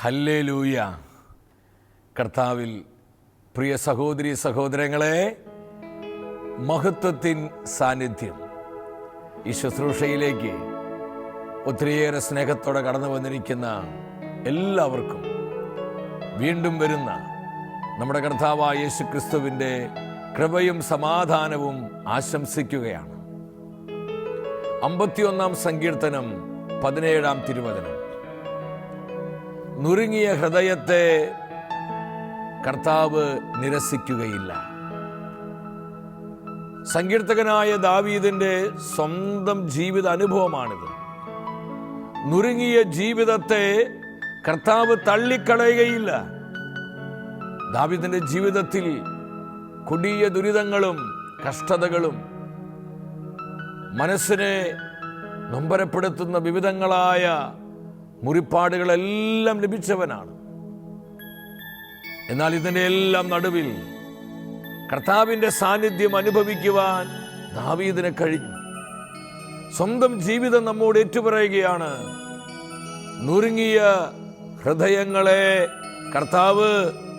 Hallelujah. കർത്താവിൽ പ്രിയ സഹോദരീ സഹോദരങ്ങളെ, മഹത്വത്തിൻ സാന്നിധ്യം ഈ ശുശ്രൂഷയിലേക്ക് ഒത്തിരിയേറെ സ്നേഹത്തോടെ കടന്നു വന്നിരിക്കുന്ന എല്ലാവർക്കും വീണ്ടും വരുന്ന നമ്മുടെ കർത്താവായ യേശു ക്രിസ്തുവിൻ്റെ കൃപയും സമാധാനവും ആശംസിക്കുകയാണ്. 51 സങ്കീർത്തനം 17 തിരുവചനം. നുറുങ്ങിയ ഹൃദയത്തെ കർത്താവ് നിരസിക്കുകയില്ല. സങ്കീർത്തകനായ ദാവീദിന്റെ സ്വന്തം ജീവിത അനുഭവമാണിത്. നുറുങ്ങിയ ജീവിതത്തെ കർത്താവ് തള്ളിക്കളയുകയില്ല. ദാവീദിന്റെ ജീവിതത്തിൽ കൊടിയ ദുരിതങ്ങളും കഷ്ടതകളും മനസ്സിനെ നൊമ്പരപ്പെടുത്തുന്ന വിവിധങ്ങളായ മുറിപ്പാടുകളെല്ലാം ലഭിച്ചവനാണ്. എന്നാൽ ഇതിൻ്റെ എല്ലാം നടുവിൽ കർത്താവിൻ്റെ സാന്നിധ്യം അനുഭവിക്കുവാൻ ദാവീദിന് കഴിഞ്ഞു. സ്വന്തം ജീവിതം നമ്മോട് ഏറ്റുപറയുകയാണ്. നുറുങ്ങിയ ഹൃദയങ്ങളെ കർത്താവ്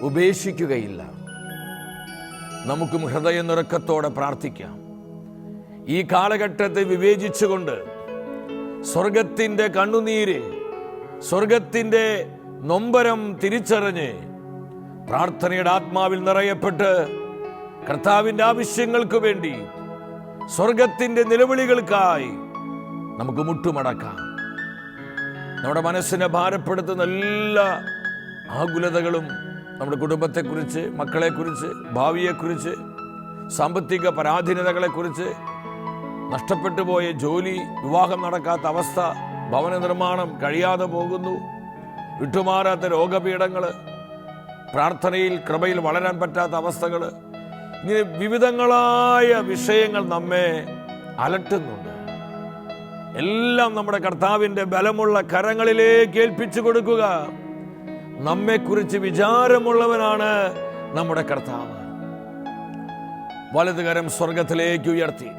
ഉപേക്ഷിക്കുകയില്ല. നമുക്കും ഹൃദയനുറക്കത്തോടെ പ്രാർത്ഥിക്കാം. ഈ കാലഘട്ടത്തെ വിവേചിച്ചുകൊണ്ട് സ്വർഗത്തിൻ്റെ കണ്ണുനീര്, സ്വർഗത്തിൻ്റെ നൊമ്പരം തിരിച്ചറിഞ്ഞ് പ്രാർത്ഥനയുടെ ആത്മാവിൽ നിറയപ്പെട്ട് കർത്താവിൻ്റെ ആവശ്യങ്ങൾക്ക് വേണ്ടി, സ്വർഗത്തിൻ്റെ നിലവിളികൾക്കായി നമുക്ക് മുട്ടുമടക്കാം. നമ്മുടെ മനസ്സിനെ ഭാരപ്പെടുത്തുന്ന എല്ലാ ആകുലതകളും, നമ്മുടെ കുടുംബത്തെക്കുറിച്ച്, മക്കളെക്കുറിച്ച്, ഭാവിയെക്കുറിച്ച്, സാമ്പത്തിക പരാധീനതകളെക്കുറിച്ച്, നഷ്ടപ്പെട്ടു പോയ ജോലി, വിവാഹം നടക്കാത്ത അവസ്ഥ, ഭവന നിർമ്മാണം കഴിയാതെ പോകുന്നു, വിട്ടുമാറാത്ത രോഗപീഠങ്ങൾ, പ്രാർത്ഥനയിൽ കൃപയിൽ വളരാൻ പറ്റാത്ത അവസ്ഥകൾ, ഇങ്ങനെ വിവിധങ്ങളായ വിഷയങ്ങൾ നമ്മെ അലട്ടുന്നുണ്ട്. എല്ലാം നമ്മുടെ കർത്താവിൻ്റെ ബലമുള്ള കരങ്ങളിലേക്ക് ഏൽപ്പിച്ചു കൊടുക്കുക. നമ്മെക്കുറിച്ച് വിചാരമുള്ളവനാണ് നമ്മുടെ കർത്താവ്. വലതുകരം സ്വർഗത്തിലേക്ക് ഉയർത്തി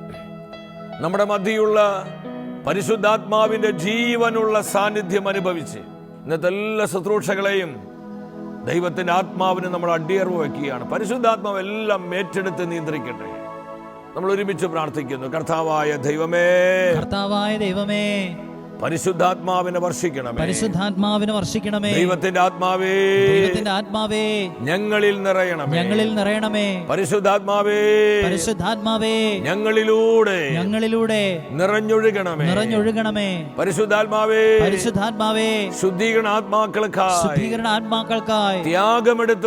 നമ്മുടെ മധ്യയുള്ള പരിശുദ്ധാത്മാവിൻ്റെ ജീവനുള്ള സാന്നിധ്യം അനുഭവിച്ച് ഇന്നത്തെ എല്ലാ ശുശ്രൂഷകളെയും ദൈവത്തിൻ്റെ ആത്മാവിന് നമ്മൾ അടിയറവ് വയ്ക്കുകയാണ്. പരിശുദ്ധാത്മാവ് എല്ലാം ഏറ്റെടുത്ത് നിയന്ത്രിക്കട്ടെ. നമ്മൾ ഒരുമിച്ച് പ്രാർത്ഥിക്കുന്നു. കർത്താവായ ദൈവമേ, കർത്താവായ ദൈവമേ, പരിശുദ്ധാത്മാവിനെ വർഷിക്കണമേ, പരിശുദ്ധാത്മാവിനെ വർഷിക്കണമേ. ദൈവത്തിന്റെ ആത്മാവേ, ദൈവത്തിന്റെ ആത്മാവേ, ഞങ്ങളിൽ നിറയണമേ, ഞങ്ങളിൽ നിറയണമേ. പരിശുദ്ധാത്മാവേ, പരിശുദ്ധാത്മാവേ, ഞങ്ങളിലൂടെ നിറഞ്ഞൊഴുകണമേ, നിറഞ്ഞൊഴുകണമേ. പരിശുദ്ധാത്മാവേ, പരിശുദ്ധാത്മാവേ, ശുദ്ധീകരണ ആത്മാക്കൾക്കായി ത്യാഗമെടുത്ത്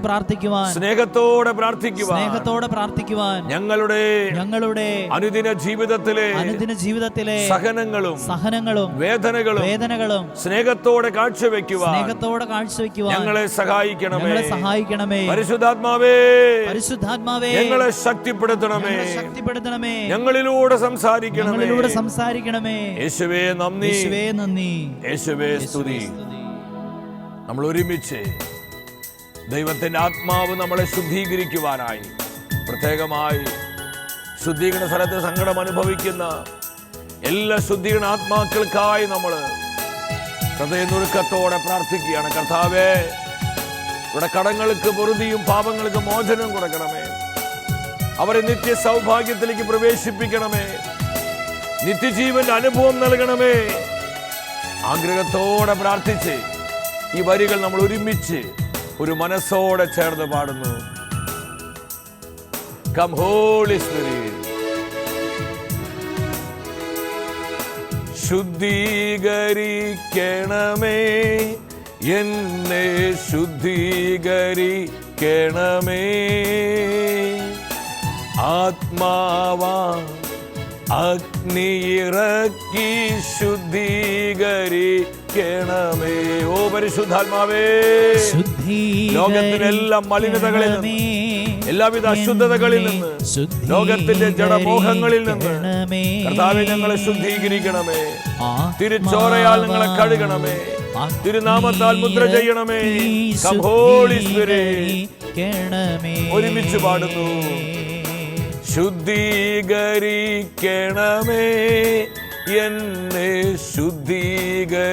പ്രാർത്ഥിക്കുവാൻ, സ്നേഹത്തോടെ പ്രാർത്ഥിക്കുവാൻ ഞങ്ങളുടെ അനുദിന ജീവിതത്തിലെ സഹനങ്ങളും വേദനകളും സ്നേഹത്തോടെ കാഴ്ചവെക്കുവാൻ ഞങ്ങളെ സഹായിക്കണമേ. പരിശുദ്ധാത്മാവേ, ഞങ്ങളെ ശക്തിപ്പെടുത്തണമേ, ഞങ്ങളിലൂടെ സംസാരിക്കണമേ. യേശുവേ നന്ദി, യേശുവേ സ്തുതി. നമ്മൾ ഒരുമിച്ച് ദൈവത്തിന്റെ ആത്മാവ് നമ്മളെ ശുദ്ധീകരിക്കുവാനായി, പ്രത്യേകമായി ശുദ്ധീകരണ സ്ഥലത്ത് സങ്കടം അനുഭവിക്കുന്ന എല്ലാ ശുദ്ധീകരണ ആത്മാക്കൾക്കായി നമ്മൾ ഹൃദയനുറുക്കത്തോടെ പ്രാർത്ഥിക്കുകയാണ്. കർത്താവേ, ഇവിടെ കടങ്ങൾക്ക് പൊറുതിയും പാപങ്ങൾക്ക് മോചനം കൊടുക്കണമേ. അവരെ നിത്യ സൗഭാഗ്യത്തിലേക്ക് പ്രവേശിപ്പിക്കണമേ. നിത്യജീവന്റെ അനുഭവം നൽകണമേ. ആഗ്രഹത്തോടെ പ്രാർത്ഥിച്ച് ഈ വരികൾ നമ്മൾ ഒരുമിച്ച് ഒരു മനസ്സോടെ ചേർന്ന് പാടുന്നു. Come holy spirit. ശുദ്ധീകരിക്കണമേ, എന്നെ ശുദ്ധീകരിക്കണമേ. ആത്മാവാ അഗ്നിയിറക്കി ശുദ്ധീകരിക്കണമേ. ഓ പരിശുദ്ധാത്മാവേ, ലോകത്തിലെല്ലാം മലിനതകളിൽ എല്ലാവിധ അശുദ്ധതകളിൽ നിന്ന്, ലോകത്തിന്റെ ജഡമോഹങ്ങളിൽ നിന്ന് കർത്താവേ ഞങ്ങളെ ശുദ്ധീകരിക്കണമേ. തിരുച്ചോരയാൽ ഞങ്ങളെ കഴുകണമേ. തിരുനാമത്താൽ മുദ്ര ചെയ്യണമേ. ഹോളി സ്പിരിറ്റ് ഒരുമിച്ച് പാടുന്നു. ശുദ്ധീകരിക്കണമേ, എന്നെ ശുദ്ധീകരിക്കണമേ.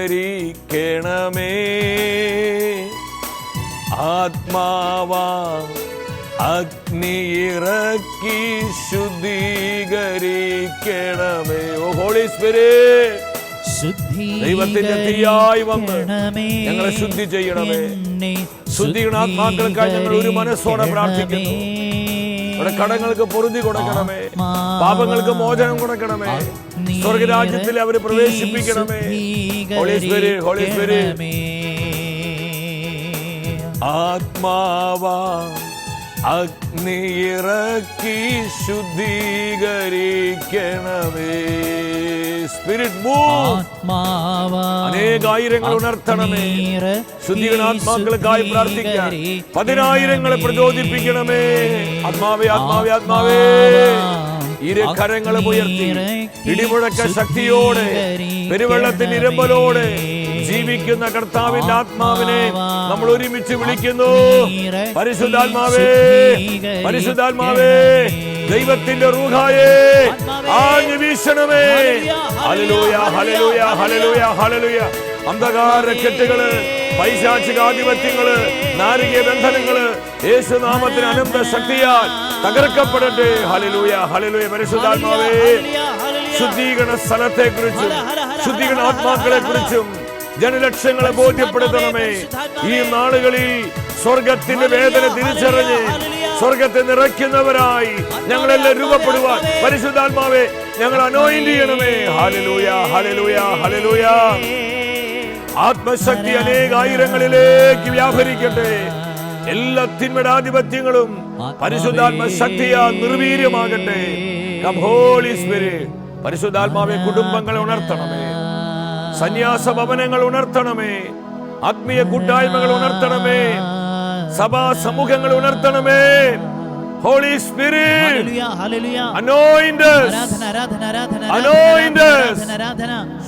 ആത്മാവാ അഗ്നിയിറക്കി ശുദ്ധീകരിക്കണമേ. ഓ ഹോളി സ്പിരിറ്റ്, ദൈവത്തിന്റെ തീയായി വന്ന് ഞങ്ങളെ ശുദ്ധി ചെയ്യണമേ. ശുദ്ധീകരണാത്മാക്കൾക്കായി ഞങ്ങൾ ഒരു മനസ്സോടെ പ്രാർത്ഥിക്കുന്നു. നമ്മുടെ കടങ്ങൾക്ക് പൊറുതി കൊടുക്കണമേ. പാപങ്ങൾക്ക് മോചനം കൊടുക്കണമേ. സ്വർഗരാജ്യത്തിൽ അവരെ പ്രവേശിപ്പിക്കണമേ. Holy spirit, holy spirit. ആത്മാവാ അഗ്നിയിറക്കി ശുദ്ധീകരിക്കണമേ. Spirit move. അനേകായിരങ്ങൾ ഉണർത്തണമേ. ശുദ്ധീകരണാത്മാക്കൾക്കായി പ്രാർത്ഥിക്കാൻ 10,000 പ്രചോദിപ്പിക്കണമേ. ആത്മാവേ, ആത്മാവേ, ആത്മാവേ, ഇരക്കരങ്ങളെ ഉയർത്തി ഇടിമുഴക്ക ശക്തിയോടെ പെരുവെള്ളത്തിന്റെ ഇരമ്പലോടെ ജീവിക്കുന്ന കർത്താവിന്റെ ആത്മാവിനെ നമ്മൾ ഒരുമിച്ച് വിളിക്കുന്നു. പരിശുദ്ധാത്മാവേ, പരിശുദ്ധാത്മാവേ, ദൈവത്തിന്റെ റൂഹായേ, ആഞ്ഞു വീശണമേ. Hallelujah, hallelujah, hallelujah, hallelujah. അന്ധകാര കെട്ടുകള്, പൈശാചികാധിപത്യങ്ങള്, നാരിക ബന്ധനങ്ങള് യേശുനാമത്തിന് അനന്ത ശക്തിയാൽ തകർക്കപ്പെടട്ടെ. Hallelujah, hallelujah. പരിശുദ്ധാത്മാവേ, ശുദ്ധീകരണ സ്ഥലത്തെ കുറിച്ചും ശുദ്ധീകരണ ആത്മാക്കളെ കുറിച്ചും ജനലക്ഷങ്ങളെ ബോധ്യപ്പെടുത്തണമേ. ഈ നാളുകളിൽ സ്വർഗത്തിന്റെ വേദന തിരിച്ചറിഞ്ഞ് സ്വർഗത്തെ നിറയ്ക്കുന്നവരായി ഞങ്ങളെല്ലാം രൂപപ്പെടുവാൻ പരിശുദ്ധാത്മാവെ ഞങ്ങൾ അനോയിന്റ് ചെയ്യണമേ. Hallelujah, hallelujah, hallelujah. ആത്മശക്തി അനേകായിരങ്ങളിലേക്ക് വ്യാപരിക്കട്ടെ. എല്ലാ തിന്മടാധിപത്യങ്ങളും പരിശുദ്ധാത്മ ശക്തിയാ നിർവീര്യമാകട്ടെ. Come holy spirit. പരിശുദ്ധാത്മാവെ, കുടുംബങ്ങളെ ഉണർത്തണമേ. സന്യാസ ഭവനങ്ങൾ ഉണർത്തണമേ. ആത്മീയ കൂട്ടായ്മകൾ ഉണർത്തണമേ. സഭാ സമൂഹങ്ങൾ ഉണർത്തണമേ. Holy spirit, anoint us, anoint us.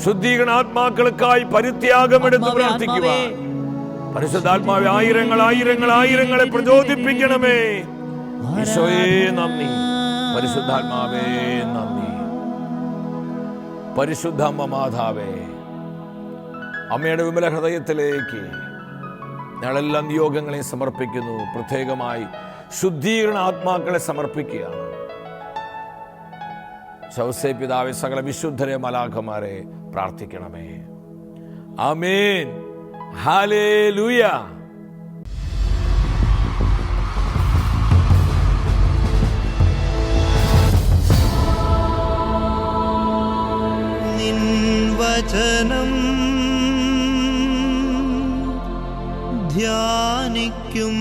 ശുദ്ധീകരണ ആത്മാക്കൾക്കായി പരിത്യാഗമെടുത്ത് പ്രാർത്ഥിക്കുക. പരിശുദ്ധാത്മാവെ, ആയിരങ്ങളെ പ്രചോദിപ്പിക്കണമേ. ഈശോയേ നന്ദി. പരിശുദ്ധാത്മാവേ നന്ദി. പരിശുദ്ധ അമ്മ മാതാവേ, അമ്മയുടെ വിമല ഹൃദയത്തിലേക്ക് ഞങ്ങളെല്ലാ നിയോഗങ്ങളെ സമർപ്പിക്കുന്നു. പ്രത്യേകമായി ശുദ്ധീകരണ ആത്മാക്കളെ സമർപ്പിക്കുകയാണ്. ശൗസേ പിതാവേ, സകല വിശുദ്ധരെ മലാഖമാരെ പ്രാർത്ഥിക്കണമേ. ആമേൻ. ഹല്ലേലൂയ. നിൻ വചനം ധ്യാനിക്കുമ്പോൾ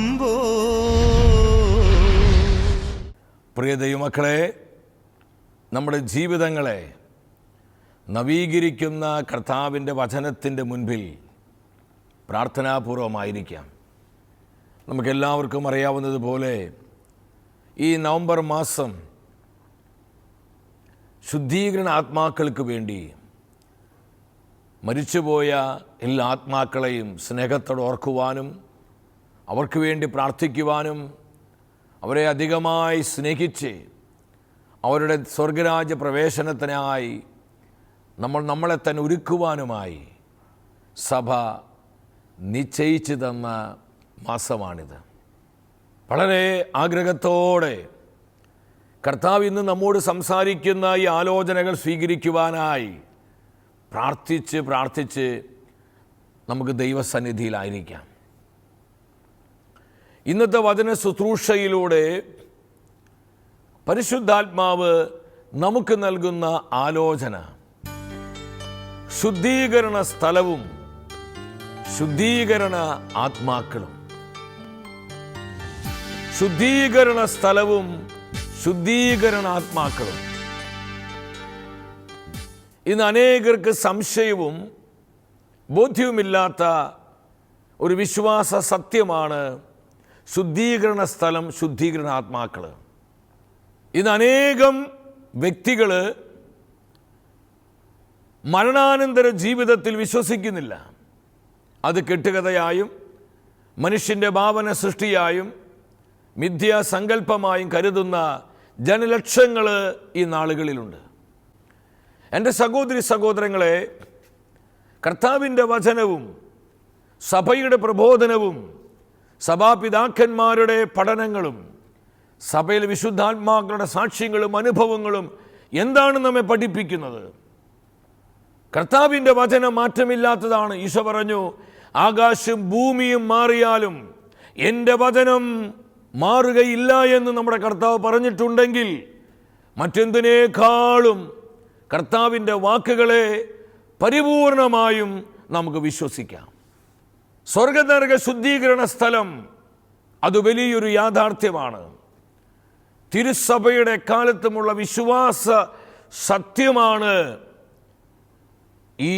പ്രിയ ദൈവമക്കളെ, നമ്മുടെ ജീവിതങ്ങളെ നവീകരിക്കുന്ന കർത്താവിൻ്റെ വചനത്തിൻ്റെ മുൻപിൽ പ്രാർത്ഥനാപൂർവമായിരിക്കാം. നമുക്കെല്ലാവർക്കും അറിയാവുന്നതുപോലെ ഈ നവംബർ മാസം ശുദ്ധീകരണ ആത്മാക്കൾക്ക് വേണ്ടി മരിച്ചുപോയ എല്ലാ ആത്മാക്കളെയും സ്നേഹത്തോടെ ഓർക്കുവാനും അവർക്ക് വേണ്ടി പ്രാർത്ഥിക്കുവാനും അവരെ അധികമായി സ്നേഹിച്ച് അവരുടെ സ്വർഗരാജ്യ പ്രവേശനത്തിനായി നമ്മളെ തന്നെ ഒരുക്കുവാനുമായി സഭ നിശ്ചയിച്ചു തന്ന മാസമാണിത്. വളരെ ആഗ്രഹത്തോടെ കർത്താവ് ഇന്ന് നമ്മോട് സംസാരിക്കുന്ന ഈ ആലോചനകൾ സ്വീകരിക്കുവാനായി പ്രാർത്ഥിച്ച് നമുക്ക് ദൈവസന്നിധിയിലായിരിക്കാം. ഇന്നത്തെ വചന ശുശ്രൂഷയിലൂടെ പരിശുദ്ധാത്മാവ് നമുക്ക് നൽകുന്ന ആലോചന ശുദ്ധീകരണ സ്ഥലവും ശുദ്ധീകരണ ആത്മാക്കളും. ശുദ്ധീകരണ സ്ഥലവും ശുദ്ധീകരണാത്മാക്കളും. ഇന്ന് അനേകർക്ക് സംശയവും ബോധ്യവുമില്ലാത്ത ഒരു വിശ്വാസ സത്യമാണ് ശുദ്ധീകരണ സ്ഥലം, ശുദ്ധീകരണ ആത്മാക്കൾ. ഇന്ന് അനേകം വ്യക്തികൾ മരണാനന്തര ജീവിതത്തിൽ വിശ്വസിക്കുന്നില്ല. അത് കെട്ടുകഥയായും മനുഷ്യൻ്റെ ഭാവന സൃഷ്ടിയായും മിഥ്യാസങ്കല്പമായും കരുതുന്ന ജനലക്ഷങ്ങൾ ഈ നാളുകളിലുണ്ട്. എൻ്റെ സഹോദരി സഹോദരങ്ങളെ, കർത്താവിൻ്റെ വചനവും സഭയുടെ പ്രബോധനവും സഭാപിതാക്കന്മാരുടെ പഠനങ്ങളും സഭയിലെ വിശുദ്ധാത്മാക്കളുടെ സാക്ഷ്യങ്ങളും അനുഭവങ്ങളും എന്താണ് നമ്മെ പഠിപ്പിക്കുന്നത്? കർത്താവിൻ്റെ വചനം മാറ്റമില്ലാത്തതാണ്. ഈശോ പറഞ്ഞു, ആകാശം ഭൂമിയും മാറിയാലും എൻ്റെ വചനം മാറുകയില്ല എന്ന് നമ്മുടെ കർത്താവ് പറഞ്ഞിട്ടുണ്ടെങ്കിൽ മറ്റെന്തിനേക്കാളും കർത്താവിൻ്റെ വാക്കുകളെ പരിപൂർണമായും നമുക്ക് വിശ്വസിക്കാം. സ്വർഗനരക ശുദ്ധീകരണ സ്ഥലം അത് വലിയൊരു യാഥാർത്ഥ്യമാണ്. തിരുസഭയുടെ കാലത്തുമുള്ള വിശ്വാസ സത്യമാണ് ഈ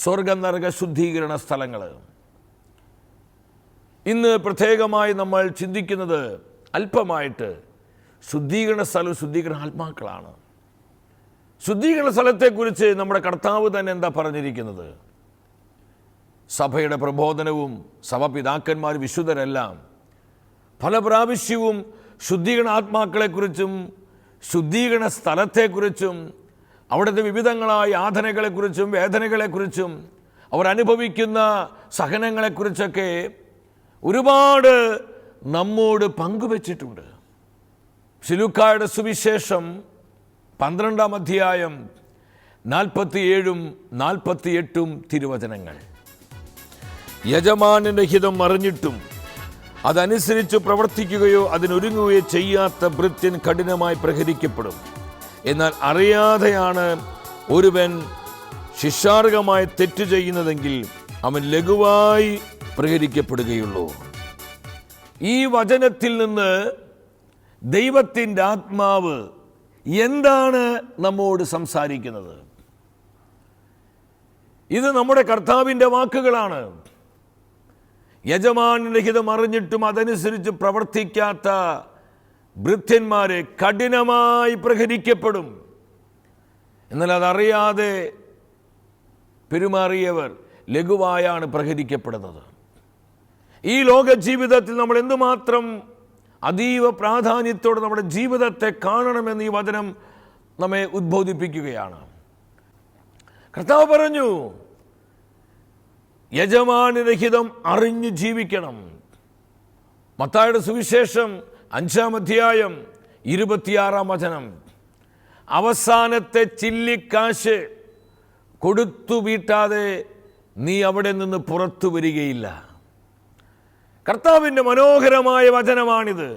സ്വർഗനരക ശുദ്ധീകരണ സ്ഥലങ്ങൾ. ഇന്ന് പ്രത്യേകമായി നമ്മൾ ചിന്തിക്കുന്നത് അല്പമായിട്ട് ശുദ്ധീകരണ സ്ഥലവും ശുദ്ധീകരണ ആത്മാക്കളാണ്. ശുദ്ധീകരണ സ്ഥലത്തെക്കുറിച്ച് നമ്മുടെ കർത്താവ് തന്നെ എന്താ പറഞ്ഞിരിക്കുന്നത്? സഭയുടെ പ്രബോധനവും സഭാപിതാക്കന്മാർ വിശുദ്ധരെല്ലാം പല പ്രാവശ്യവും ശുദ്ധീകരണ ആത്മാക്കളെക്കുറിച്ചും ശുദ്ധീകരണ സ്ഥലത്തെക്കുറിച്ചും അവിടുത്തെ വിവിധങ്ങളായ യാതനകളെക്കുറിച്ചും വേദനകളെക്കുറിച്ചും അവർ അനുഭവിക്കുന്ന സഹനങ്ങളെക്കുറിച്ചൊക്കെ ഒരുപാട് നമ്മോട് പങ്കുവച്ചിട്ടുണ്ട്. ലൂക്കായുടെ സുവിശേഷം 12-ാം അധ്യായം 47-ഉം 48-ഉം തിരുവചനങ്ങൾ. യജമാനന്റെ ഹിതം അറിഞ്ഞിട്ടും അതനുസരിച്ച് പ്രവർത്തിക്കുകയോ അതിനൊരുങ്ങുകയോ ചെയ്യാത്ത ഭൃത്യൻ കഠിനമായി പ്രഹരിക്കപ്പെടും. എന്നാൽ അറിയാതെയാണ് ഒരുവൻ ശിക്ഷാർഹമായി തെറ്റ് ചെയ്യുന്നതെങ്കിൽ അവൻ ലഘുവായി പ്രഹരിക്കപ്പെടുകയുള്ളൂ. ഈ വചനത്തിൽ നിന്ന് ദൈവത്തിൻ്റെ ആത്മാവ് എന്താണ് നമ്മോട് സംസാരിക്കുന്നത്? ഇത് നമ്മുടെ കർത്താവിൻ്റെ വാക്കുകളാണ്. യജമാനന്റെ ഹിതം അറിഞ്ഞിട്ടും അതനുസരിച്ച് പ്രവർത്തിക്കാത്ത ഭൃത്യന്മാരെ കഠിനമായി പ്രഹരിക്കപ്പെടും. എന്നാൽ അതറിയാതെ പെരുമാറിയവർ ലഘുവായാണ് പ്രഹരിക്കപ്പെടുന്നത്. ഈ ലോക ജീവിതത്തിൽ നമ്മൾ എന്തുമാത്രം അതീവ പ്രാധാന്യത്തോടെ നമ്മുടെ ജീവിതത്തെ കാണണമെന്ന് ഈ വചനം നമ്മെ ഉദ്ബോധിപ്പിക്കുകയാണ്. കർത്താവ് പറഞ്ഞു, യജമാനന്റെ ഹിതം അറിഞ്ഞ് ജീവിക്കണം. മത്തായിയുടെ സുവിശേഷം 5-ാം അധ്യായം 26-ാം വചനം. അവസാനത്തെ ചില്ലിക്കാശ് കൊടുത്തു വീട്ടാതെ നീ അവിടെ നിന്ന് പുറത്തു വരികയില്ല. കർത്താവിൻ്റെ മനോഹരമായ വചനമാണിത്.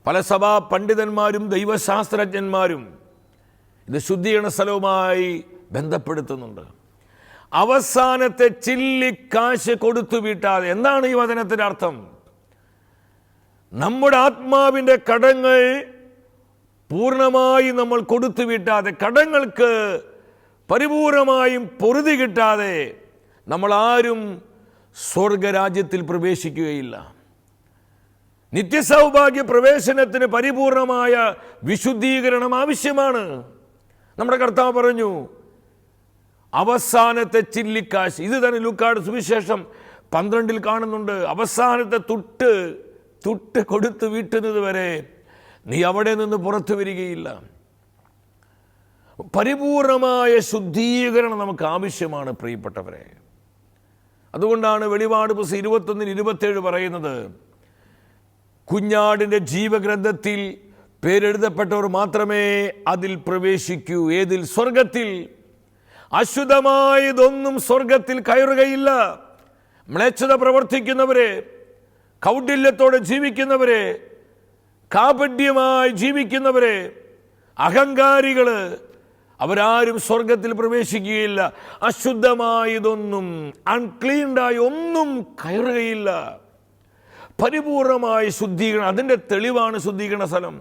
പല സഭാ പണ്ഡിതന്മാരും ദൈവശാസ്ത്രജ്ഞന്മാരും ഇത് ശുദ്ധീകരണ സ്ഥലവുമായി ബന്ധപ്പെടുത്തുന്നുണ്ട്. അവസാനത്തെ ചില്ലിക്കാശ് കൊടുത്തു വീട്ടാതെ. എന്താണ് ഈ വചനത്തിൻ്റെ അർത്ഥം? നമ്മുടെ ആത്മാവിൻ്റെ കടങ്ങൾ പൂർണ്ണമായി നമ്മൾ കൊടുത്തു വീട്ടാതെ, കടങ്ങൾക്ക് പരിപൂർണമായും പൊറുതി കിട്ടാതെ നമ്മൾ ആരും സ്വർഗരാജ്യത്തിൽ പ്രവേശിക്കുകയില്ല. നിത്യസൗഭാഗ്യ പ്രവേശനത്തിന് പരിപൂർണമായ വിശുദ്ധീകരണം ആവശ്യമാണ്. നമ്മുടെ കർത്താവ് പറഞ്ഞു, അവസാനത്തെ ചില്ലിക്കാശ്. ഇത് തന്നെ ലൂക്കായുടെ സുവിശേഷം 12-ൽ കാണുന്നുണ്ട്. അവസാനത്തെ തുട്ട് കൊടുത്ത് വീട്ടുന്നത് വരെ നീ അവിടെ നിന്ന് പുറത്തു വരികയില്ല. പരിപൂർണമായ ശുദ്ധീകരണം നമുക്ക് ആവശ്യമാണ് പ്രിയപ്പെട്ടവരെ. അതുകൊണ്ടാണ് വെളിപാട് 21-27 പറയുന്നത്, കുഞ്ഞാടിൻ്റെ ജീവഗ്രന്ഥത്തിൽ പേരെഴുതപ്പെട്ടവർ മാത്രമേ അതിൽ പ്രവേശിക്കൂ. ഏതിൽ? സ്വർഗത്തിൽ. അശുദ്ധമായതൊന്നും സ്വർഗത്തിൽ കയറുകയില്ല. മ്ലേച്ഛത പ്രവർത്തിക്കുന്നവരെ, കൗടില്യത്തോടെ ജീവിക്കുന്നവരെ, കാപട്യമായി ജീവിക്കുന്നവരെ, അഹങ്കാരികള്, അവരാരും സ്വർഗത്തിൽ പ്രവേശിക്കുകയില്ല. അശുദ്ധമായതൊന്നും, അൺക്ലീൻഡായ ഒന്നും കയറുകയില്ല. പരിപൂർണമായ ശുദ്ധീകരണം, അതിൻ്റെ തെളിവാണ് ശുദ്ധീകരണ സ്ഥലം.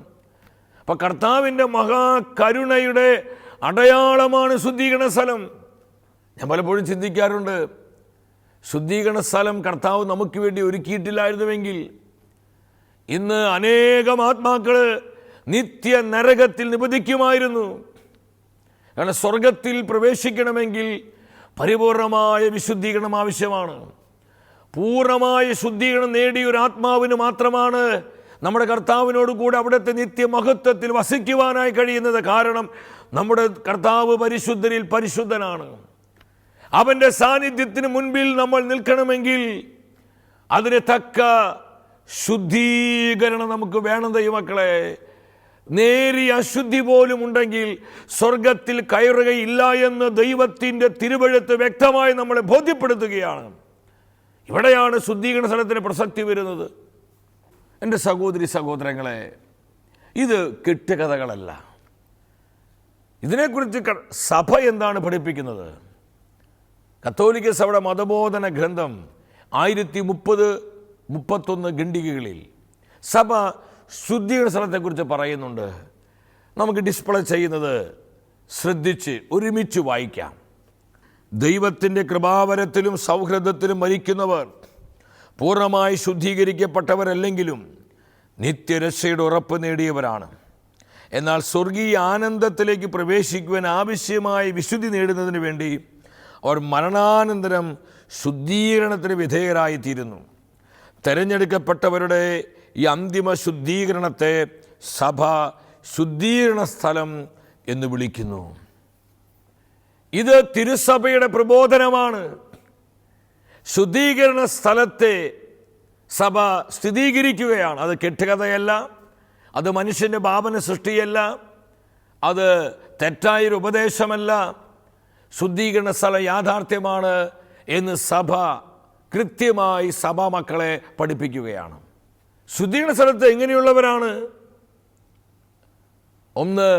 അപ്പം കർത്താവിൻ്റെ മഹാകരുണയുടെ അടയാളമാണ് ശുദ്ധീകരണ സ്ഥലം. ഞാൻ പലപ്പോഴും ചിന്തിക്കാറുണ്ട്, ശുദ്ധീകരണ സ്ഥലം കർത്താവ് നമുക്ക് വേണ്ടി ഒരുക്കിയിട്ടില്ലായിരുന്നുവെങ്കിൽ ഇന്ന് അനേകം ആത്മാക്കള് നിത്യ നരകത്തിൽ നിബന്ധിക്കുമായിരുന്നു. കാരണം സ്വർഗത്തിൽ പ്രവേശിക്കണമെങ്കിൽ പരിപൂർണമായ വിശുദ്ധീകരണം ആവശ്യമാണ്. പൂർണ്ണമായ ശുദ്ധീകരണം നേടിയ ഒരു ആത്മാവിന് മാത്രമാണ് നമ്മുടെ കർത്താവിനോട് കൂടെ അവിടുത്തെ നിത്യമഹത്വത്തിൽ വസിക്കുവാനായി കഴിയുന്നത്. കാരണം നമ്മുടെ കർത്താവ് പരിശുദ്ധരിൽ പരിശുദ്ധനാണ്. അവൻ്റെ സാന്നിധ്യത്തിന് മുൻപിൽ നമ്മൾ നിൽക്കണമെങ്കിൽ അതിന് തക്ക ശുദ്ധീകരണം നമുക്ക് വേണം ദൈവമക്കളെ. നേരിയ അശുദ്ധി പോലും ഉണ്ടെങ്കിൽ സ്വർഗത്തിൽ കയറുകയില്ല എന്ന് ദൈവത്തിൻ്റെ തിരുവെഴുത്ത് വ്യക്തമായി നമ്മളെ ബോധ്യപ്പെടുത്തുകയാണ്. ഇവിടെയാണ് ശുദ്ധീകരണ സ്ഥലത്തിന് പ്രസക്തി വരുന്നത്. എൻ്റെ സഹോദരി സഹോദരങ്ങളെ, ഇത് കെട്ടുകഥകളല്ല. ഇതിനെക്കുറിച്ച് സഭ എന്താണ് പഠിപ്പിക്കുന്നത്? കത്തോലിക്ക സഭയുടെ മതബോധന ഗ്രന്ഥം 1030-31 ഖണ്ഡികകളിൽ സഭ ശുദ്ധീകരണ സ്ഥലത്തെക്കുറിച്ച് പറയുന്നുണ്ട്. നമുക്ക് ഡിസ്പ്ലേ ചെയ്യുന്നത് ശ്രദ്ധിച്ച് ഒരുമിച്ച് വായിക്കാം. ദൈവത്തിൻ്റെ കൃപാവരത്തിലും സൗഹൃദത്തിലും മരിക്കുന്നവർ പൂർണ്ണമായി ശുദ്ധീകരിക്കപ്പെട്ടവരല്ലെങ്കിലും നിത്യരക്ഷയുടെ ഉറപ്പ് നേടിയവരാണ്. എന്നാൽ സ്വർഗീയ ആനന്ദത്തിലേക്ക് പ്രവേശിക്കുവാൻ ആവശ്യമായ വിശുദ്ധി നേടുന്നതിന് വേണ്ടി അവർ മരണാനന്തരം ശുദ്ധീകരണത്തിന് വിധേയരായിത്തീരുന്നു. തെരഞ്ഞെടുക്കപ്പെട്ടവരുടെ ഈ അന്തിമ ശുദ്ധീകരണത്തെ സഭ ശുദ്ധീകരണ സ്ഥലം എന്ന് വിളിക്കുന്നു. ഇത് തിരുസഭയുടെ പ്രബോധനമാണ്. ശുദ്ധീകരണ സ്ഥലത്തെ സഭ സ്ഥിരീകരിക്കുകയാണ്. അത് കെട്ടുകഥയല്ല, അത് മനുഷ്യൻ്റെ ഭാവന സൃഷ്ടിയല്ല, അത് തെറ്റായൊരു ഉപദേശമല്ല. ശുദ്ധീകരണ സ്ഥലം യാഥാർത്ഥ്യമാണ് എന്ന് സഭ കൃത്യമായി സഭാ മക്കളെ പഠിപ്പിക്കുകയാണ്. ശുദ്ധീകരണ സ്ഥലത്ത് എങ്ങനെയുള്ളവരാണ്? ഒന്ന്,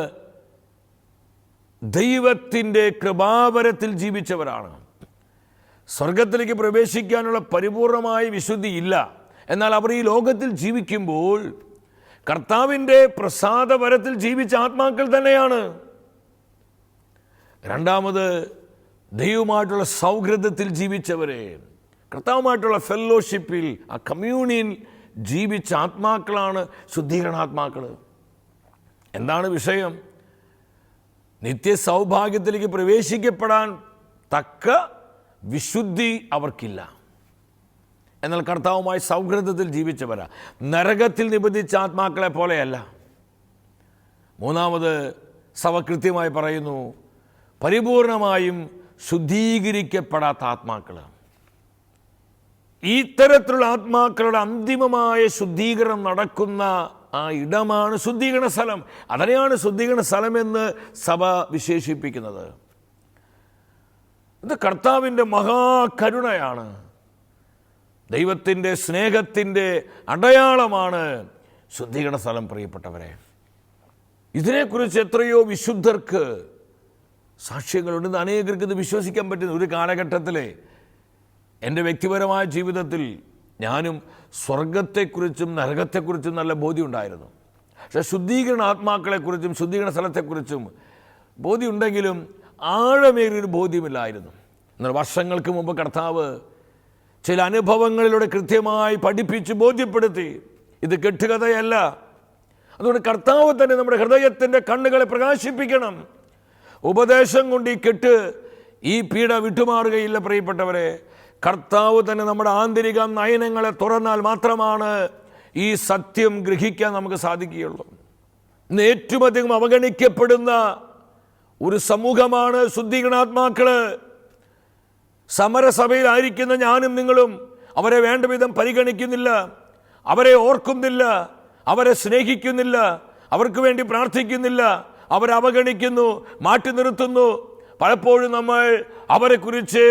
ദൈവത്തിൻ്റെ കൃപാവരത്തിൽ ജീവിച്ചവരാണ്. സ്വർഗത്തിലേക്ക് പ്രവേശിക്കാനുള്ള പരിപൂർണമായ വിശുദ്ധി ഇല്ല. എന്നാൽ അവർ ഈ ലോകത്തിൽ ജീവിക്കുമ്പോൾ കർത്താവിൻ്റെ പ്രസാദവരത്തിൽ ജീവിച്ച ആത്മാക്കൾ തന്നെയാണ്. രണ്ടാമത്, ദൈവമായിട്ടുള്ള സൗഹൃദത്തിൽ ജീവിച്ചവരെ, കർത്താവുമായിട്ടുള്ള ഫെല്ലോഷിപ്പിൽ, ആ കമ്മ്യൂണിയൻ ജീവിച്ച ആത്മാക്കളാണ് ശുദ്ധീകരണാത്മാക്കൾ. എന്താണ് വിഷയം? നിത്യ സൗഭാഗ്യത്തിലേക്ക് പ്രവേശിക്കപ്പെടാൻ തക്ക വിശുദ്ധി അവർക്കില്ല. എന്നാൽ കർത്താവുമായി സൗഹൃദത്തിൽ ജീവിച്ചവരാ. നരകത്തിൽ നിബന്ധിച്ച ആത്മാക്കളെ പോലെയല്ല. മൂന്നാമത്, സഭ കൃത്യമായി പറയുന്നു, പരിപൂർണമായും ശുദ്ധീകരിക്കപ്പെടാത്ത ആത്മാക്കൾ. ഇത്തരത്തിലുള്ള ആത്മാക്കളുടെ അന്തിമമായ ശുദ്ധീകരണം നടക്കുന്ന ആ ഇടമാണ് ശുദ്ധീകരണ സ്ഥലം. അതിനെയാണ് ശുദ്ധീകരണ സ്ഥലമെന്ന് സഭ വിശേഷിപ്പിക്കുന്നത്. ഇത് കർത്താവിൻ്റെ മഹാകരുണയാണ്. ദൈവത്തിൻ്റെ സ്നേഹത്തിൻ്റെ അടയാളമാണ് ശുദ്ധീകരണ സ്ഥലം. പ്രിയപ്പെട്ടവരെ, ഇതിനെക്കുറിച്ച് എത്രയോ വിശുദ്ധർക്ക് സാക്ഷ്യങ്ങളുണ്ട്. അനേകർക്ക് ഇത് വിശ്വസിക്കാൻ പറ്റുന്ന ഒരു കാലഘട്ടത്തിൽ എൻ്റെ വ്യക്തിപരമായ ജീവിതത്തിൽ ഞാനും സ്വർഗത്തെക്കുറിച്ചും നരകത്തെക്കുറിച്ചും നല്ല ബോധ്യമുണ്ടായിരുന്നു. പക്ഷേ ശുദ്ധീകരണ ആത്മാക്കളെക്കുറിച്ചും ശുദ്ധീകരണ സ്ഥലത്തെക്കുറിച്ചും ബോധ്യമുണ്ടെങ്കിലും ആഴമേറിയൊരു ബോധ്യമില്ലായിരുന്നു. എന്നാൽ വർഷങ്ങൾക്ക് മുമ്പ് കർത്താവ് ചില അനുഭവങ്ങളിലൂടെ കൃത്യമായി പഠിപ്പിച്ച് ബോധ്യപ്പെടുത്തി. ഇത് കെട്ടുകഥയല്ല. അതുകൊണ്ട് കർത്താവ് തന്നെ നമ്മുടെ ഹൃദയത്തിൻ്റെ കണ്ണുകളെ പ്രകാശിപ്പിക്കണം. ഉപദേശം കൊണ്ട് ഈ പീഡ വിട്ടുമാറുകയില്ല. പ്രിയപ്പെട്ടവരെ, കർത്താവ് തന്നെ നമ്മുടെ ആന്തരിക നയനങ്ങളെ തുറന്നാൽ മാത്രമാണ് ഈ സത്യം ഗ്രഹിക്കാൻ നമുക്ക് സാധിക്കുകയുള്ളൂ. ഇന്ന് ഏറ്റവും അധികം അവഗണിക്കപ്പെടുന്ന ഒരു സമൂഹമാണ് ശുദ്ധീകരണാത്മാക്കള്. സമരസഭയിലായിരിക്കുന്ന ഞാനും നിങ്ങളും അവരെ വേണ്ട വിധം പരിഗണിക്കുന്നില്ല, അവരെ ഓർക്കുന്നില്ല, അവരെ സ്നേഹിക്കുന്നില്ല, അവർക്ക് വേണ്ടി പ്രാർത്ഥിക്കുന്നില്ല, അവരെ അവഗണിക്കുന്നു, മാറ്റി നിർത്തുന്നു. പലപ്പോഴും നമ്മൾ അവരെക്കുറിച്ച്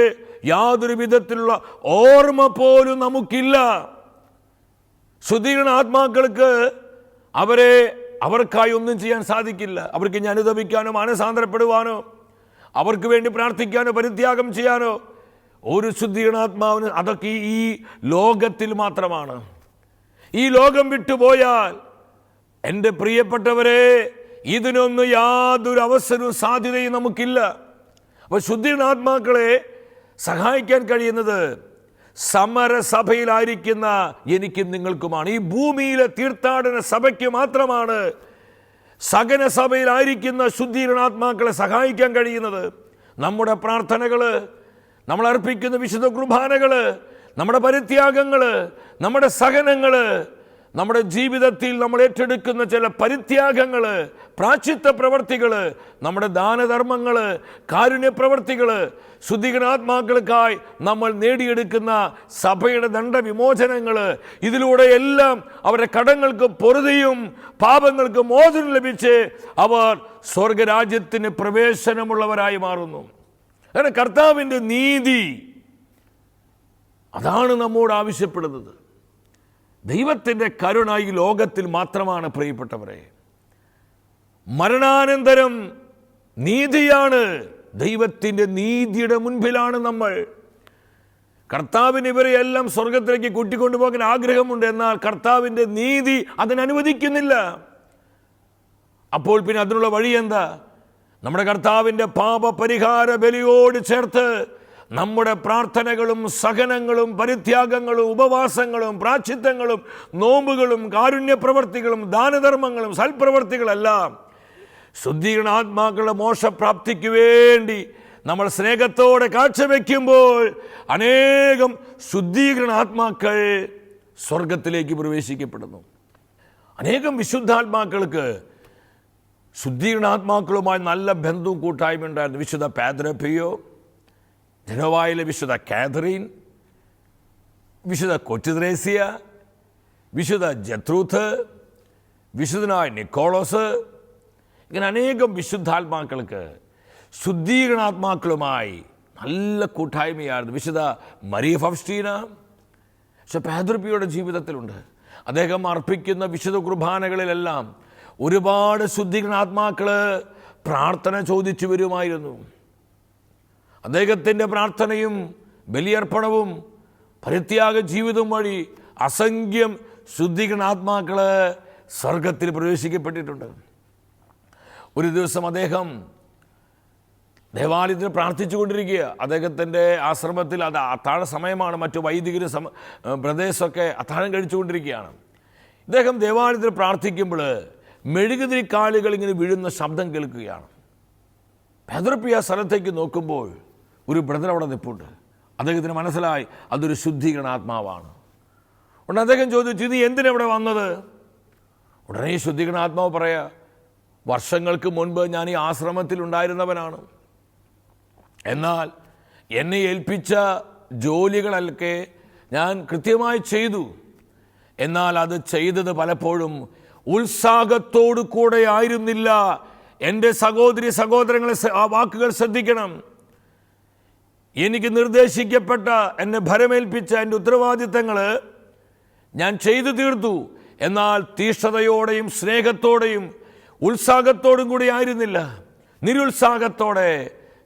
യാതൊരു വിധത്തിലുള്ള ഓർമ്മ പോലും നമുക്കില്ല. ശുദ്ധീകരണ ആത്മാക്കൾക്ക് അവർക്കായി ഒന്നും ചെയ്യാൻ സാധിക്കില്ല. അവർക്ക് ഇനി അനുദപിക്കാനോ മാനസാന്തരപ്പെടുവാനോ അവർക്ക് വേണ്ടി പ്രാർത്ഥിക്കാനോ പരിത്യാഗം ചെയ്യാനോ ഒരു ശുദ്ധീകരണാത്മാവിന് അതൊക്കെ ഈ ലോകത്തിൽ മാത്രമാണ്. ഈ ലോകം വിട്ടുപോയാൽ എൻ്റെ പ്രിയപ്പെട്ടവരെ, ഇതിനൊന്നും യാതൊരു അവസരവും സാധ്യതയും നമുക്കില്ല. അപ്പോൾ ശുദ്ധീകരണാത്മാക്കളെ സഹായിക്കാൻ കഴിയുന്നത് സമരസഭയിലായിരിക്കുന്ന എനിക്കും നിങ്ങൾക്കുമാണ്. ഈ ഭൂമിയിലെ തീർത്ഥാടന സഭയ്ക്ക് മാത്രമാണ് സകല സഭയിലായിരിക്കുന്ന ശുദ്ധീകരണാത്മാക്കളെ സഹായിക്കാൻ കഴിയുന്നത്. നമ്മുടെ പ്രാർത്ഥനകൾ, നമ്മൾ അർപ്പിക്കുന്ന വിശുദ്ധ കുർബാനകൾ, നമ്മുടെ പരിത്യാഗങ്ങൾ, നമ്മുടെ സഹനങ്ങൾ, നമ്മുടെ ജീവിതത്തിൽ നമ്മൾ ഏറ്റെടുക്കുന്ന ചില പരിത്യാഗങ്ങൾ, പ്രാശ്ചിത്ത പ്രവർത്തികൾ, നമ്മുടെ ദാനധർമ്മങ്ങൾ, കാരുണ്യ പ്രവർത്തികൾ, ശുദ്ധീകരണാത്മാക്കൾക്കായി നമ്മൾ നേടിയെടുക്കുന്ന സഭയുടെ ദണ്ഡവിമോചനങ്ങൾ, ഇതിലൂടെ എല്ലാം അവരുടെ കടങ്ങൾക്ക് പൊറുതിയും പാപങ്ങൾക്ക് മോചനം ലഭിച്ച് അവർ സ്വർഗരാജ്യത്തിന് പ്രവേശനമുള്ളവരായി മാറുന്നു. അങ്ങനെ കർത്താവിൻ്റെ നീതി അതാണ് നമ്മോട് ആവശ്യപ്പെടുന്നത്. ദൈവത്തിൻ്റെ കരുണ ഈ ലോകത്തിൽ മാത്രമാണ് പ്രിയപ്പെട്ടവരെ. മരണാനന്തരം നീതിയാണ്. ദൈവത്തിൻ്റെ നീതിയുടെ മുൻപിലാണ് നമ്മൾ. കർത്താവിന് ഇവരെയെല്ലാം സ്വർഗത്തിലേക്ക് കൂട്ടിക്കൊണ്ടുപോകാൻ ആഗ്രഹമുണ്ട്, എന്നാൽ കർത്താവിൻ്റെ നീതി അതിനനുവദിക്കുന്നില്ല. അപ്പോൾ പിന്നെ അതിനുള്ള വഴി എന്താ? നമ്മുടെ കർത്താവിൻ്റെ പാപപരിഹാര ബലിയോട് ചേർത്ത് നമ്മുടെ പ്രാർത്ഥനകളും സഹനങ്ങളും പരിത്യാഗങ്ങളും ഉപവാസങ്ങളും പ്രാശ്ചിത്തങ്ങളും നോമ്പുകളും കാരുണ്യ പ്രവർത്തികളും ദാനധർമ്മങ്ങളും സൽപ്രവർത്തികളെല്ലാം ശുദ്ധീകരണാത്മാക്കളുടെ മോക്ഷപ്രാപ്തിക്ക് വേണ്ടി നമ്മൾ സ്നേഹത്തോടെ കാഴ്ചവെക്കുമ്പോൾ അനേകം ശുദ്ധീകരണാത്മാക്കൾ സ്വർഗത്തിലേക്ക് പ്രവേശിക്കപ്പെടുന്നു. അനേകം വിശുദ്ധാത്മാക്കൾക്ക് ശുദ്ധീകരണാത്മാക്കളുമായി നല്ല ബന്ധവും കൂട്ടായ്മ ഉണ്ടായിരുന്നു. വിശുദ്ധ പാദ്രെ പിയോ, ജനോവയിലെ വിശുദ്ധ കാതറീൻ, വിശുദ്ധ കൊച്ചുത്രേസ്യ, വിശുദ്ധ ജത്രൂത്ത്, വിശുദ്ധനായ നിക്കോളോസ്, ഇങ്ങനെ അനേകം വിശുദ്ധാത്മാക്കൾക്ക് ശുദ്ധീകരണാത്മാക്കളുമായി നല്ല കൂട്ടായ്മയായിരുന്നു. വിശുദ്ധ മരിയ ഫൗസ്റ്റീന, പക്ഷെ പാദ്രിപ്പിയുടെ ജീവിതത്തിലുണ്ട്. അദ്ദേഹം അർപ്പിക്കുന്ന വിശുദ്ധ കുർബാനകളിലെല്ലാം ഒരുപാട് ശുദ്ധീകരണാത്മാക്കൾ പ്രാർത്ഥന ചോദിച്ചു വരുമായിരുന്നു. അദ്ദേഹത്തിൻ്റെ പ്രാർത്ഥനയും ബലിയർപ്പണവും പരിത്യാഗ ജീവിതവും വഴി അസംഖ്യം ശുദ്ധീകരണാത്മാക്കൾ സ്വർഗത്തിൽ പ്രവേശിക്കപ്പെട്ടിട്ടുണ്ട്. ഒരു ദിവസം അദ്ദേഹം ദേവാലയത്തിൽ പ്രാർത്ഥിച്ചു കൊണ്ടിരിക്കുക. അദ്ദേഹത്തിൻ്റെ ആശ്രമത്തിൽ അത് അത്താഴ സമയമാണ്. മറ്റു വൈദികർ ബ്രദേഴ്സൊക്കെ അത്താഴം കഴിച്ചുകൊണ്ടിരിക്കുകയാണ്. ഇദ്ദേഹം ദേവാലയത്തിൽ പ്രാർത്ഥിക്കുമ്പോൾ മെഴുകുതിരി കാലുകൾ ഇങ്ങനെ വീഴുന്ന ശബ്ദം കേൾക്കുകയാണ്. പാദ്രിപ്പിയ സ്ഥലത്തേക്ക് നോക്കുമ്പോൾ ഒരു ബ്രദർ അവിടെ നിൽപ്പുണ്ട്. അദ്ദേഹത്തിന് മനസ്സിലായി അതൊരു ശുദ്ധീകരണാത്മാവാണ്. ഉടനെ അദ്ദേഹം ചോദിച്ചു, ഇത് എന്തിനെവിടെ വന്നത്? ഉടനെ ഈ ശുദ്ധീകരണാത്മാവ് പറയാ, വർഷങ്ങൾക്ക് മുൻപ് ഞാൻ ഈ ആശ്രമത്തിൽ ഉണ്ടായിരുന്നവനാണ്. എന്നാൽ എന്നെ ഏൽപ്പിച്ച ജോലികളൊക്കെ ഞാൻ കൃത്യമായി ചെയ്തു. എന്നാൽ അത് ചെയ്തത് പലപ്പോഴും ഉത്സാഹത്തോടു കൂടെ ആയിരുന്നില്ല. എൻ്റെ സഹോദരി സഹോദരങ്ങളെ ആ വാക്കുകൾ ശ്രദ്ധിക്കണം. എനിക്ക് നിർദ്ദേശിക്കപ്പെട്ട, എന്നെ ഭരമേൽപ്പിച്ച എൻ്റെ ഉത്തരവാദിത്തങ്ങൾ ഞാൻ ചെയ്തു തീർത്തു. എന്നാൽ തീഷ്ണതയോടെയും സ്നേഹത്തോടെയും ഉത്സാഹത്തോടും കൂടി ആയിരുന്നില്ല. നിരുത്സാഹത്തോടെ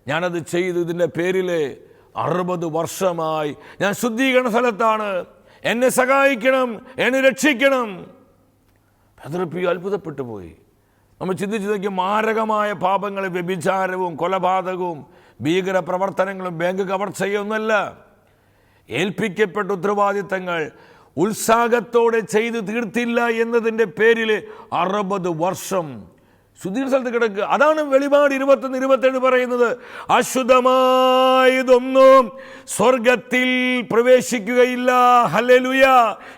ഞാനത് ചെയ്തു. ഇതിൻ്റെ പേരിൽ 60 വർഷമായി ഞാൻ ശുദ്ധീകരണ സ്ഥലത്താണ്. എന്നെ സഹായിക്കണം, എന്നെ രക്ഷിക്കണം. പാദ്രി അത്ഭുതപ്പെട്ടു പോയി. നമ്മൾ ചിന്തിച്ചു നോക്കിയ മാരകമായ പാപങ്ങൾ, വ്യഭിചാരവും കൊലപാതകവും ഭീകര പ്രവർത്തനങ്ങളും ബാങ്ക് കവർച്ചയൊന്നുമല്ല. ഏൽപ്പിക്കപ്പെട്ട ഉത്തരവാദിത്തങ്ങൾ ഉത്സാഹത്തോടെ ചെയ്തു തീർത്തില്ല എന്നതിൻ്റെ പേരിൽ 60 വർഷം ശുദ്ധീകരണ സ്ഥലത്ത് കിടക്കുക. അതാണ് വെളിപാട് 21-27 പറയുന്നത്, അശുദ്ധമായതൊന്നും സ്വർഗത്തിൽ പ്രവേശിക്കുകയില്ല. ഹല്ലേലൂയ!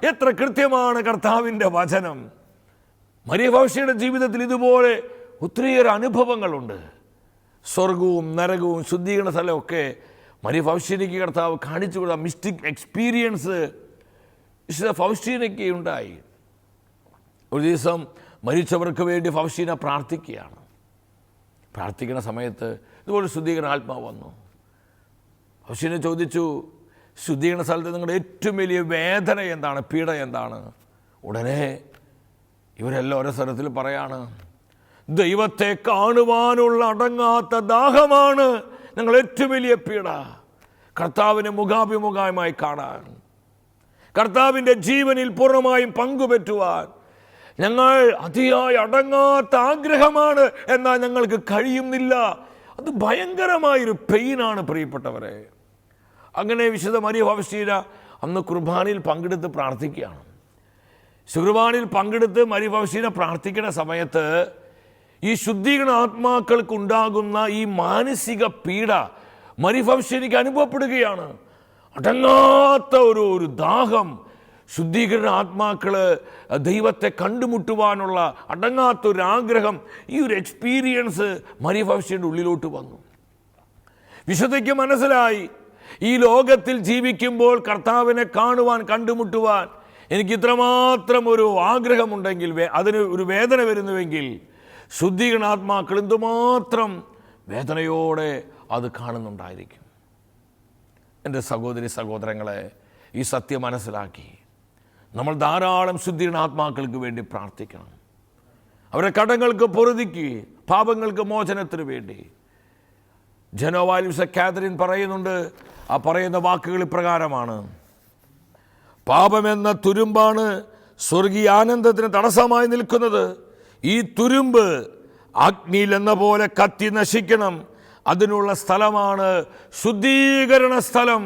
എത്ര കൃത്യമാണ് കർത്താവിൻ്റെ വചനം. മരിയ ഫൗസ്റ്റിയുടെ ജീവിതത്തിൽ ഇതുപോലെ ഒത്തിരിയേറെ അനുഭവങ്ങളുണ്ട്. സ്വർഗവും നരകവും ശുദ്ധീകരണ സ്ഥലമൊക്കെ മരിയ ഫൗസ്റ്റീനയ്ക്ക് കർത്താവ് കാണിച്ചു കൊടുത്ത മിസ്റ്റിക് എക്സ്പീരിയൻസ് വിശുദ്ധ ഫൗസ്റ്റീനയ്ക്ക് ഉണ്ടായി. ഒരു ദിവസം മരിച്ചവർക്ക് വേണ്ടി ഫൗസ്റ്റീന പ്രാർത്ഥിക്കുകയാണ്. പ്രാർത്ഥിക്കുന്ന സമയത്ത് ഇതുപോലെ ശുദ്ധീകരണ ആത്മാവ് വന്നു. ഫൗസ്റ്റീന ചോദിച്ചു, ശുദ്ധീകരണ സ്ഥലത്ത് നിങ്ങളുടെ ഏറ്റവും വലിയ വേദന എന്താണ്, പീഡ എന്താണ്? ഉടനെ ഇവരെല്ലാം ഓരോ സ്ഥലത്തിൽ പറയാണ്, ദൈവത്തെ കാണുവാനുള്ള അടങ്ങാത്ത ദാഹമാണ് ഞങ്ങൾ ഏറ്റവും വലിയ പീഡ. കർത്താവിനെ മുഖാഭിമുഖമായി കാണാൻ, കർത്താവിൻ്റെ ജീവനിൽ പൂർണ്ണമായും പങ്കുപറ്റുവാൻ ഞങ്ങൾ അതിയായി അടങ്ങാത്ത ആഗ്രഹമാണ്, എന്നാൽ ഞങ്ങൾക്ക് കഴിയുന്നില്ല. അത് ഭയങ്കരമായൊരു പെയിനാണ് പ്രിയപ്പെട്ടവരെ. അങ്ങനെ വിശുദ്ധ മരിയ ഫൗസ്റ്റീന അന്ന് കുർബാനയിൽ പങ്കെടുത്ത് പ്രാർത്ഥിക്കുകയാണ്. കുർബാനയിൽ പങ്കെടുത്ത് മരിയ ഫൗസ്റ്റീന പ്രാർത്ഥിക്കുന്ന സമയത്ത് ഈ ശുദ്ധീകരണ ആത്മാക്കൾക്ക് ഉണ്ടാകുന്ന ഈ മാനസിക പീഡ മരിയ ഫൗസ്റ്റീനയ്ക്ക് അനുഭവപ്പെടുകയാണ്. അടങ്ങാത്ത ഒരു ദാഹം, ശുദ്ധീകരണ ആത്മാക്കള് ദൈവത്തെ കണ്ടുമുട്ടുവാനുള്ള അടങ്ങാത്തൊരു ആഗ്രഹം, ഈ ഒരു എക്സ്പീരിയൻസ് മരിയ ഫൗസ്റ്റീനയുടെ ഉള്ളിലോട്ട് വന്നു. വിശുദ്ധയ്ക്ക് മനസ്സിലായി, ഈ ലോകത്തിൽ ജീവിക്കുമ്പോൾ കർത്താവിനെ കാണുവാൻ, കണ്ടുമുട്ടുവാൻ എനിക്ക് ഇത്രമാത്രം ഒരു ആഗ്രഹമുണ്ടെങ്കിൽ, അതിന് ഒരു വേദന വരുന്നുവെങ്കിൽ, ശുദ്ധീകരണാത്മാക്കൾ എന്തുമാത്രം വേദനയോടെ അത് കാണുന്നുണ്ടായിരിക്കും. എൻ്റെ സഹോദരി സഹോദരങ്ങളെ, ഈ സത്യം മനസ്സിലാക്കി നമ്മൾ ധാരാളം ശുദ്ധീകരണാത്മാക്കൾക്ക് വേണ്ടി പ്രാർത്ഥിക്കണം. അവരുടെ കടങ്ങൾക്ക് പൊറുതിക്ക്, പാപങ്ങൾക്ക് മോചനത്തിന് വേണ്ടി. ജനോവാലിസ കാതറിൻ പറയുന്നുണ്ട്, ആ പറയുന്ന വാക്കുകൾ ഇപ്രകാരമാണ്: പാപമെന്ന തുരുമ്പാണ് സ്വർഗീയ ആനന്ദത്തിന് തടസ്സമായി നിൽക്കുന്നത്. ഈ തുരുമ്പ് അഗ്നിയിൽ എന്ന പോലെ കത്തി നശിക്കണം. അതിനുള്ള സ്ഥലമാണ് ശുദ്ധീകരണ സ്ഥലം.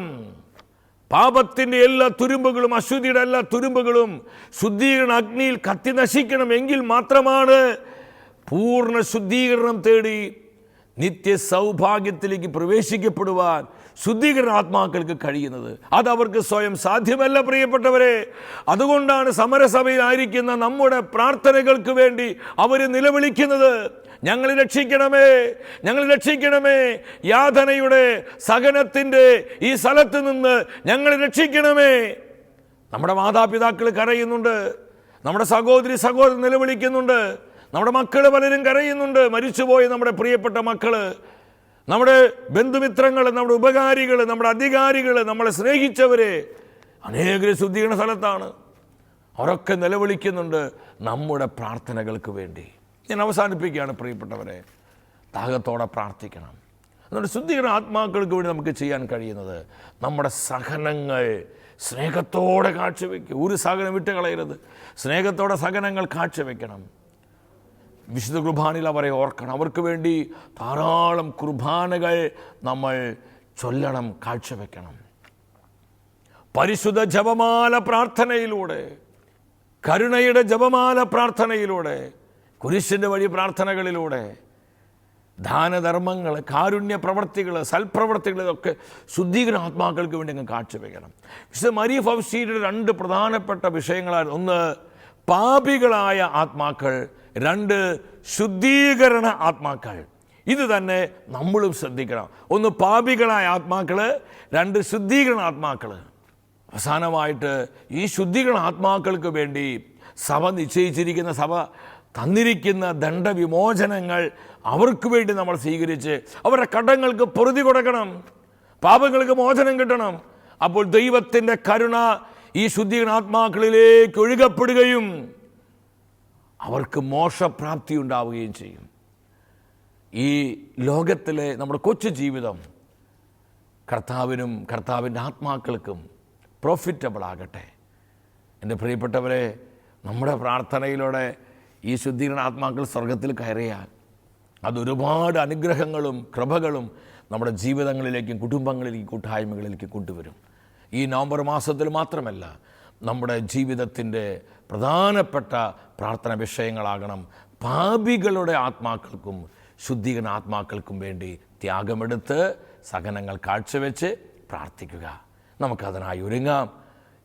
പാപത്തിൻ്റെ എല്ലാ തുരുമ്പുകളും, അശുദ്ധിയുടെ എല്ലാ തുരുമ്പുകളും ശുദ്ധീകരണ അഗ്നിയിൽ കത്തി നശിക്കണം. എങ്കിൽ മാത്രമാണ് പൂർണ്ണ ശുദ്ധീകരണം തേടി നിത്യ സൗഭാഗ്യത്തിലേക്ക് പ്രവേശിക്കപ്പെടുവാൻ ശുദ്ധീകരണ ആത്മാക്കൾക്ക് കഴിയുന്നത്. അതവർക്ക് സ്വയം സാധ്യമല്ല പ്രിയപ്പെട്ടവരെ. അതുകൊണ്ടാണ് സമരസഭയിലായിരിക്കുന്ന നമ്മുടെ പ്രാർത്ഥനകൾക്ക് വേണ്ടി അവർ നിലവിളിക്കുന്നത്: ഞങ്ങളെ രക്ഷിക്കണമേ, ഞങ്ങളെ രക്ഷിക്കണമേ, യാതനയുടെ സഹനത്തിൻ്റെ ഈ സ്ഥലത്ത് നിന്ന് ഞങ്ങളെ രക്ഷിക്കണമേ. നമ്മുടെ മാതാപിതാക്കൾ കരയുന്നുണ്ട്, നമ്മുടെ സഹോദരി സഹോദരൻ നിലവിളിക്കുന്നുണ്ട്, നമ്മുടെ മക്കൾ പലരും കരയുന്നുണ്ട്. മരിച്ചുപോയ നമ്മുടെ പ്രിയപ്പെട്ട മക്കൾ, നമ്മുടെ ബന്ധുമിത്രങ്ങൾ, നമ്മുടെ ഉപകാരികൾ, നമ്മുടെ അധികാരികൾ, നമ്മളെ സ്നേഹിച്ചവരെ അനേകം ശുദ്ധീകരണ സ്ഥലത്താണ്. അവരൊക്കെ നിലവിളിക്കുന്നുണ്ട് നമ്മുടെ പ്രാർത്ഥനകൾക്ക് വേണ്ടി. ഞാൻ അവസാനിപ്പിക്കുകയാണ് പ്രിയപ്പെട്ടവരെ, ദാഹത്തോടെ പ്രാർത്ഥിക്കണം. അതുകൊണ്ട് ശുദ്ധീകരണ ആത്മാക്കൾക്ക് വേണ്ടി നമുക്ക് ചെയ്യാൻ കഴിയുന്നത് നമ്മുടെ സഹനങ്ങൾ സ്നേഹത്തോടെ കാഴ്ചവെക്കുക. ഒരു സഹനം വിട്ട് കളയരുത്. സ്നേഹത്തോടെ സഹനങ്ങൾ കാഴ്ചവെക്കണം. വിശുദ്ധ കുർബാനയിൽ അവരെ ഓർക്കണം. അവർക്ക് വേണ്ടി ധാരാളം കുർബാനകൾ നമ്മൾ ചൊല്ലണം, കാഴ്ചവെക്കണം. പരിശുദ്ധ ജപമാല പ്രാർത്ഥനയിലൂടെ, കരുണയുടെ ജപമാല പ്രാർത്ഥനയിലൂടെ, കുരിശിൻ്റെ വഴി പ്രാർത്ഥനകളിലൂടെ, ദാനധർമ്മങ്ങൾ, കാരുണ്യ പ്രവർത്തികൾ, സൽപ്രവർത്തികൾ, ഇതൊക്കെ ശുദ്ധീകരണ ആത്മാക്കൾക്ക് വേണ്ടി അങ്ങ് കാഴ്ചവെക്കണം. വിശുദ്ധ മരിയ ഫൗസ്റ്റീനയുടെ രണ്ട് പ്രധാനപ്പെട്ട വിഷയങ്ങളായിരുന്നു: ഒന്ന് പാപികളായ ആത്മാക്കൾ, രണ്ട് ശുദ്ധീകരണ ആത്മാക്കൾ. ഇത് തന്നെ നമ്മളും ശ്രദ്ധിക്കണം. ഒന്ന് പാപികളായ ആത്മാക്കൾ, രണ്ട് ശുദ്ധീകരണ ആത്മാക്കൾ. അവസാനമായിട്ട് ഈ ശുദ്ധീകരണ ആത്മാക്കൾക്ക് വേണ്ടി സഭ നിശ്ചയിച്ചിരിക്കുന്ന, സഭ തന്നിരിക്കുന്ന ദണ്ഡവിമോചനങ്ങൾ അവർക്ക് വേണ്ടി നമ്മൾ സ്വീകരിച്ച് അവരുടെ കടങ്ങൾക്ക് പൊറുതി കൊടുക്കണം, പാപങ്ങൾക്ക് മോചനം കിട്ടണം. അപ്പോൾ ദൈവത്തിൻ്റെ കരുണ ഈ ശുദ്ധീകരണ ആത്മാക്കളിലേക്ക് ഒഴുകപ്പെടുകയും അവർക്ക് മോക്ഷപ്രാപ്തി ഉണ്ടാവുകയും ചെയ്യും. ഈ ലോകത്തിലെ നമ്മുടെ കൊച്ചു ജീവിതം കർത്താവിനും കർത്താവിൻ്റെ ആത്മാക്കൾക്കും പ്രോഫിറ്റബിൾ ആകട്ടെ. എൻ്റെ പ്രിയപ്പെട്ടവരെ, നമ്മുടെ പ്രാർത്ഥനയിലൂടെ ഈ ശുദ്ധീകരണ ആത്മാക്കൾ സ്വർഗത്തിൽ കയറിയാൽ അതൊരുപാട് അനുഗ്രഹങ്ങളും കൃപകളും നമ്മുടെ ജീവിതങ്ങളിലേക്കും കുടുംബങ്ങളിലേക്കും കൂട്ടായ്മകളിലേക്കും കൊണ്ടുവരും. ഈ നവംബർ മാസത്തിൽ മാത്രമല്ല, നമ്മുടെ ജീവിതത്തിൻ്റെ പ്രധാനപ്പെട്ട പ്രാർത്ഥന വിഷയങ്ങളാകണം പാപികളുടെ ആത്മാക്കൾക്കും ശുദ്ധീകരണ ആത്മാക്കൾക്കും വേണ്ടി ത്യാഗമെടുത്ത് സഹനങ്ങൾ കാഴ്ചവെച്ച് പ്രാർത്ഥിക്കുക. നമുക്കതിനായി ഒരുങ്ങാം.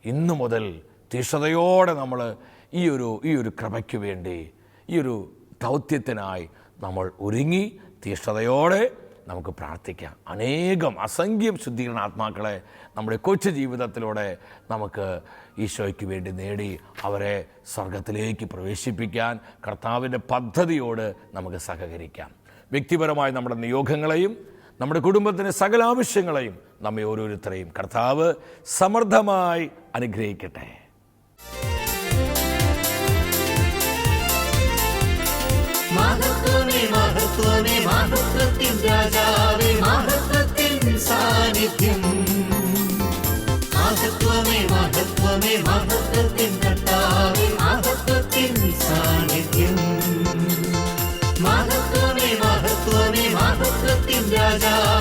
ഇന്നു മുതൽ തീഷ്ണതയോടെ നമ്മൾ ഈ ഒരു കൃപയ്ക്ക് വേണ്ടി, ഈ ഒരു ദൗത്യത്തിനായി നമ്മൾ ഒരുങ്ങി തീഷ്ണതയോടെ നമുക്ക് പ്രാർത്ഥിക്കാം. അസംഖ്യം ശുദ്ധീകരണ ആത്മാക്കളെ നമ്മുടെ കൊച്ചു ജീവിതത്തിലൂടെ നമുക്ക് ഈശോയ്ക്ക് വേണ്ടി നേടി അവരെ സ്വർഗത്തിലേക്ക് പ്രവേശിപ്പിക്കാൻ കർത്താവിൻ്റെ പദ്ധതിയോട് നമുക്ക് സഹകരിക്കാം. വ്യക്തിപരമായ നമ്മുടെ നിയോഗങ്ങളെയും നമ്മുടെ കുടുംബത്തിൻ്റെ സകല ആവശ്യങ്ങളെയും നമ്മെ ഓരോരുത്തരെയും കർത്താവ് സമൃദ്ധമായി അനുഗ്രഹിക്കട്ടെ. മഹത്വമേ മഹത്വമേ മഹത്വത്തിൻ രാജാവേ, മഹത്വത്തിൻ സാന്നിധ്യം. മഹത്വമേ മഹത്വമേ മഹത്വത്തിൻ കർത്താവേ, മഹത്വത്തിൻ സാന്നിധ്യം. മഹത്വമേ മഹത്വമേ മഹത്വത്തിൻ രാജാവേ.